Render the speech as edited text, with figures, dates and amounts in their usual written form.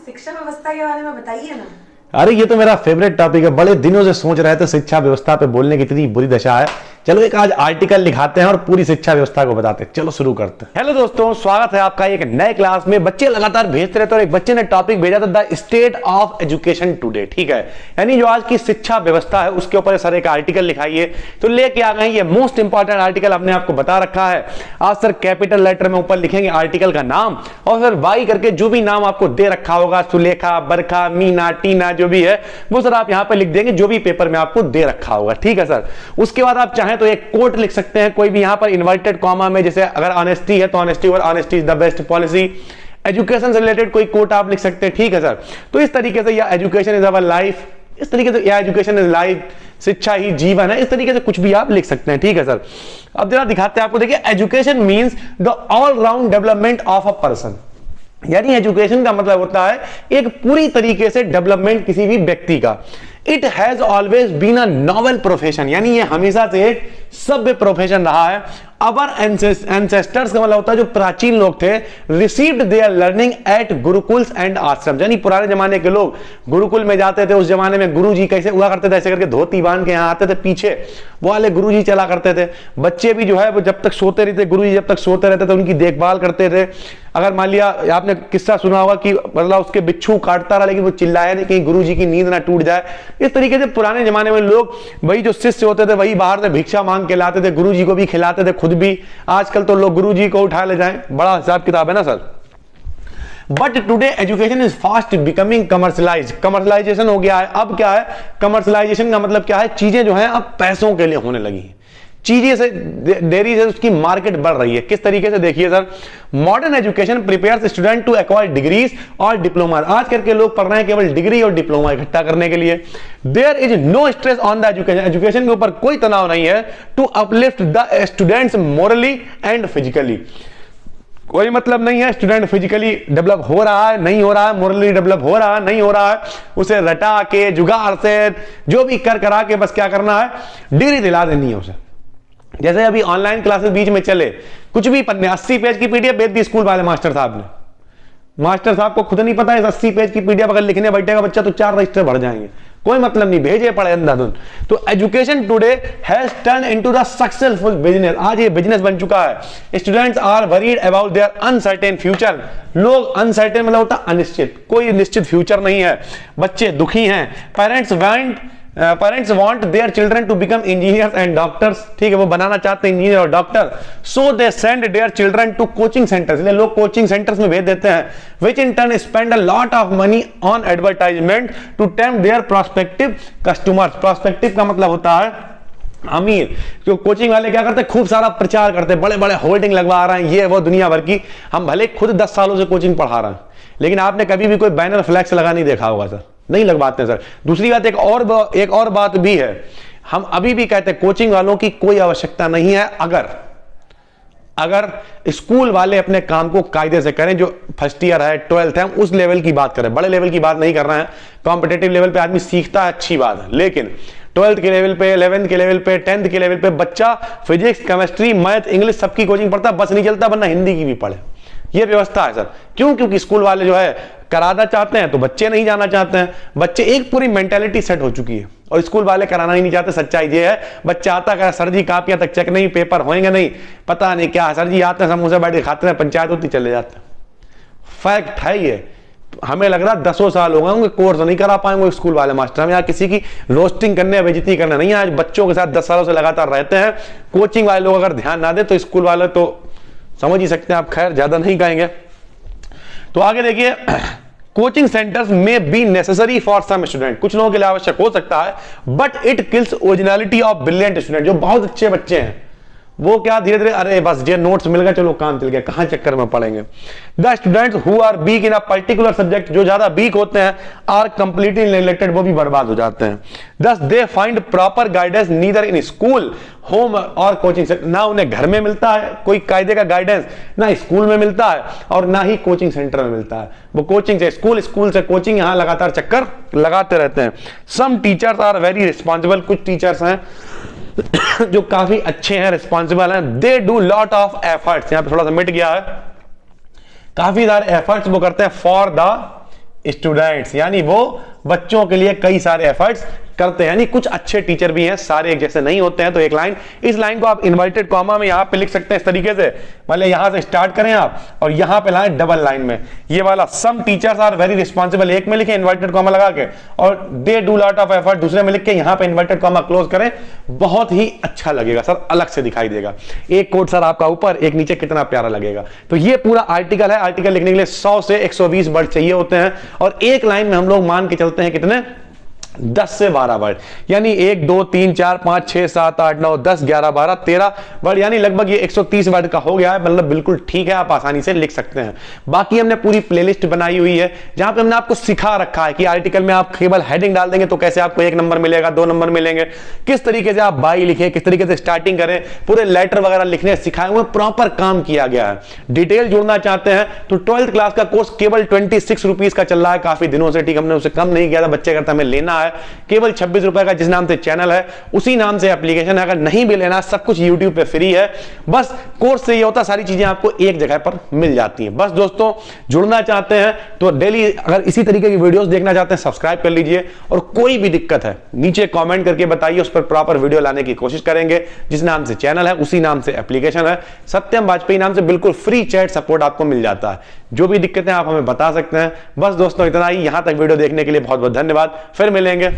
शिक्षा व्यवस्था के बारे में बताइए ना। अरे ये तो मेरा फेवरेट टॉपिक है, बड़े दिनों से सोच रहे थे शिक्षा व्यवस्था पे बोलने की, इतनी बुरी दशा है। चलो एक आज आर्टिकल लिखाते हैं और पूरी शिक्षा व्यवस्था को बताते हैं। चलो शुरू करते हैं। हेलो दोस्तों, स्वागत है आपका एक नए क्लास में। बच्चे लगातार भेजते रहते और एक बच्चे ने टॉपिक भेजा था the state of education today, ठीक है, यानी जो आज की शिक्षा व्यवस्था है उसके ऊपर सर एक आर्टिकल लिखाइए। तो लेके आ गए, ये मोस्ट इंपॉर्टेंट आर्टिकल हमने आपको बता रखा है। आज सर कैपिटल लेटर में ऊपर लिखेंगे आर्टिकल का नाम और फिर वाई करके जो भी नाम आपको दे रखा होगा, सुलेखा, बरखा, मीना, टीना, जो भी है वो सर आप यहां पर लिख देंगे, जो भी पेपर में आपको दे रखा होगा, ठीक है सर। उसके बाद आप चाहें तो एक कोट लिख सकते हैं कोई भी यहां पर इन्वर्टेड कॉमा में, जैसे अगर ऑनेस्टी है तो ऑनेस्टी और honesty is the best policy. Education से रिलेटेड कोई कोट आप लिख सकते हैं, ठीक है सर। तो इस तरीके से या एजुकेशन इज अवर लाइफ, इस तरीके से या एजुकेशन इज लाइफ, शिक्षा ही जीवन है, इस तरीके से कुछ भी आप लिख सकते हैं, ठीक है सर। अब जरा दिखाते हैं आपको, देखिए education means the all round development of a person, यानी एजुकेशन का मतलब होता है एक पूरी तरीके से डेवलपमेंट किसी भी व्यक्ति का। It has always been a noble profession, यानी ये हमेशा से एक सभ्य प्रोफेशन रहा है। अवर एंसेस्टर्स का मतलब होता है जो प्राचीन लोग थे, received there learning at gurukuls and आश्रम, यानी पुराने जमाने के लोग गुरुकुल में जाते थे। उस जमाने में गुरुजी कैसे हुआ करते थे, ऐसे करके धोती बांध के यहाँ आते थे, पीछे वो वाले गुरुजी चला करते थे। बच्चे भी जो है वो जब तक सोते रहते, गुरुजी जब तक सोते रहते थे उनकी देखभाल करते थे। अगर मान लिया आपने किस्सा सुना होगा कि मतलब उसके बिच्छू काटता रहा लेकिन वो चिल्लाया नहीं कहीं गुरुजी की नींद ना टूट जाए। इस तरीके से पुराने जमाने में लोग, वही जो शिष्य होते थे वही बाहर से भिक्षा मांग के लाते थे, गुरुजी को भी खिलाते थे, खुद भी। आजकल तो लोग गुरुजी को उठा ले जाएं, बड़ा हिसाब किताब है ना sir. But today education is fast becoming commercialise, commercialisation हो गया है। अब क्या है कमर्शलाइजेशन का मतलब, क्या है, चीजें जो है अब पैसों के लिए होने लगी हैं। चीजें से देरी से उसकी मार्केट बढ़ रही है। किस तरीके से, देखिए sir, modern education prepares student to acquire degrees और डिप्लोमा। आज करके लोग पढ़ रहे हैं केवल डिग्री और डिप्लोमा इकट्ठा करने के लिए। There is no stress on the education, education के ऊपर कोई तनाव नहीं है। To uplift the students morally and physically, कोई मतलब नहीं है स्टूडेंट फिजिकली डेवलप हो रहा है नहीं हो रहा है, मोरली डेवलप हो रहा है नहीं हो रहा है, उसे रटा के जुगाड़ से जो भी कर करा के बस क्या करना है, डिग्री दिला देनी है उसे। जैसे अभी ऑनलाइन क्लासेस बीच में चले, कुछ भी पढ़ने 80 पेज की पीडीएफ भेज दी स्कूल वाले मास्टर साहब ने। मास्टर साहब को खुद नहीं पता है 80 पेज की पीडीएफ अगर लिखने बैठेगा बच्चा तो 4 रजिस्टर भर जाएंगे, कोई मतलब नहीं, भेजे पड़े अंधाधुन। तो education today has turn into the successful business, आज ये बिजनेस बन चुका है। Students are worried about their uncertain future, लोग अनसर्टेन मतलब होता अनिश्चित, कोई निश्चित फ्यूचर नहीं है, बच्चे दुखी हैं। Parents want their children to become engineers and doctors, ठीक है, वो बनाना चाहते हैं इंजीनियर और doctor. So they send their children to coaching centres, इसलिए लोग कोचिंग सेंटर्स में भेज देते हैं। Which in turn spend a lot of money on advertisement to tempt their prospective customers. Prospective का मतलब होता है अमीर। जो कोचिंग वाले क्या करते हैं, खूब सारा प्रचार करते हैं, बड़े बड़े होर्डिंग लगवा रहे हैं, ये वो दुनिया भर की। हम भले खुद 10 सालों से कोचिंग पढ़ा रहे हैं लेकिन आपने कभी भी कोई बैनर फ्लैक्स लगा नहीं देखा होगा सर, नहीं लगवाते सर। दूसरी बात, एक और बात भी है, हम अभी भी कहते हैं कोचिंग वालों की कोई आवश्यकता नहीं है अगर स्कूल वाले अपने काम को कायदे से करें। जो फर्स्ट ईयर है, 12th है, उस लेवल की बात करें, बड़े लेवल की बात नहीं कर रहे हैं। कॉम्पिटेटिव लेवल पे आदमी सीखता है, अच्छी बात है, लेकिन 12th के लेवल पे, 11th के लेवल पे, 10th के लेवल पे बच्चा फिजिक्स, केमिस्ट्री, मैथ, इंग्लिश सबकी कोचिंग पढ़ता है, बस नहीं चलता वरना हिंदी की भी पढ़े। ये व्यवस्था है सर। क्यों? क्योंकि स्कूल वाले जो है कराना चाहते हैं तो बच्चे नहीं जाना चाहते हैं। बच्चे, एक पूरी मेंटालिटी सेट हो चुकी है और स्कूल वाले कराना ही नहीं चाहते। सच्चाई ये है, बच्चा आता है सर जी कापियां तक चेक नहीं, पेपर होंगे नहीं, पता नहीं क्या, सर जी आते हैं समोसा बैठ के खाते हैं, पंचायत होती चले जाते हैं। फैक्ट है ये। हमें लग रहा 10 साल हो गए होंगे कोर्स नहीं करा पाएंगे स्कूल वाले मास्टर। हम यहाँ किसी की रोस्टिंग करने, बेइज्जती करने नहीं, आज बच्चों के साथ 10 सालों से लगातार रहते हैं। कोचिंग वाले लोग अगर ध्यान ना दे तो स्कूल वाले तो समझ ही सकते हैं आप, खैर ज्यादा नहीं कहेंगे। तो आगे देखिए, coaching centres may be necessary for some student, कुछ लोगों के लिए आवश्यक हो सकता है, but it kills originality of brilliant student. जो बहुत अच्छे बच्चे हैं वो क्या धीरे धीरे, अरे बस ये नोट्स मिल गए चलो काम चल गया, कहां चक्कर में पड़ेंगे। The students who are weak in a particular subject, जो ज्यादा वीक होते हैं, आर कंप्लीटली नेग्लेक्टेड, वो भी बर्बाद हो जाते हैं। दस they find proper guidance neither in school, home और कोचिंग सेंटर। ना उन्हें घर में मिलता है कोई कायदे का गाइडेंस, ना स्कूल में मिलता है और ना ही कोचिंग सेंटर में मिलता है। वो कोचिंग से स्कूल, स्कूल से कोचिंग, यहां लगातार चक्कर लगाते रहते हैं। Some teachers are very responsible, कुछ टीचर्स हैं जो काफी अच्छे हैं, रिस्पॉन्सिबल हैं। They do lot of efforts, यहां पे थोड़ा सा मिट गया है, काफी सारे एफर्ट्स वो करते हैं फॉर द स्टूडेंट्स, यानी वो बच्चों के लिए कई सारे एफर्ट्स करते हैं। यानी कुछ अच्छे टीचर भी हैं, सारे एक जैसे नहीं होते हैं। तो एक लाइन, इस लाइन को आप इन्वर्टेड कॉमा में यहां पे लिख सकते हैं इस तरीके से, मतलब यहां से स्टार्ट करें आप और यहां पे लाएं डबल लाइन में, ये वाला some teachers are very responsible एक में लिखे इन्वर्टेड कॉमा लगा के, और they do lot of effort दूसरे में लिख के यहां पे इन्वर्टेड कॉमा क्लोज करें, बहुत ही अच्छा लगेगा सर, अलग से दिखाई देगा। एक कोड सर आपका ऊपर, एक नीचे, कितना प्यारा लगेगा। तो ये पूरा आर्टिकल है। आर्टिकल लिखने के लिए 100 से 120 वर्ड चाहिए होते हैं, और एक लाइन में हम लोग मान के चलते हैं कितने, 10 से 12 वर्ड, यानी 1 2 3 4 5 6 7 8 9 10 11 12 13 वर्ड, यानी लगभग ये 130 वर्ड का हो गया है। मतलब बिल्कुल ठीक है, आप आसानी से लिख सकते हैं। बाकी हमने पूरी प्लेलिस्ट बनाई हुई है जहां पे हमने आपको सिखा रखा है कि आर्टिकल में आप केवल हेडिंग डाल देंगे तो कैसे आपको 1 नंबर मिलेगा, 2 नंबर मिलेंगे, किस तरीके से आप बाई लिखें, किस तरीके से स्टार्टिंग करें, पूरे लेटर वगैरह लिखने सिखाए हुए, प्रॉपर काम किया गया है। डिटेल जुड़ना चाहते हैं तो 12th क्लास का कोर्स केवल 26 रुपीज का चल रहा है काफी दिनों से, ठीक, हमने उसे कम नहीं किया था, बच्चे करता हमें लेना है केवल 26 रुपए का। जिस नाम से चैनल है उसी नाम से एप्लीकेशन है, अगर नहीं भी लेना, सब कुछ YouTube पे फ्री है। बस कोर्स से ये होता, सारी चीजें आपको एक जगह पर मिल जाती हैं। बस दोस्तों, जुड़ना चाहते हैं तो डेली अगर इसी तरीके की वीडियोस देखना चाहते हैं सब्सक्राइब कर लीजिए, और कोई भी दिक्कत है नीचे कमेंट करके बताइए, उस पर प्रॉपर वीडियो लाने की कोशिश करेंगे। जिस नाम से चैनल है उसी नाम से एप्लीकेशन है, सत्यम वाजपेयी नाम से, बिल्कुल फ्री चैट सपोर्ट आपको मिल जाता है। जो भी दिक्कतें आप हमें बता सकते हैं। बस दोस्तों इतना ही, यहां तक वीडियो देखने के लिए बहुत बहुत धन्यवाद, फिर मिलेंगे।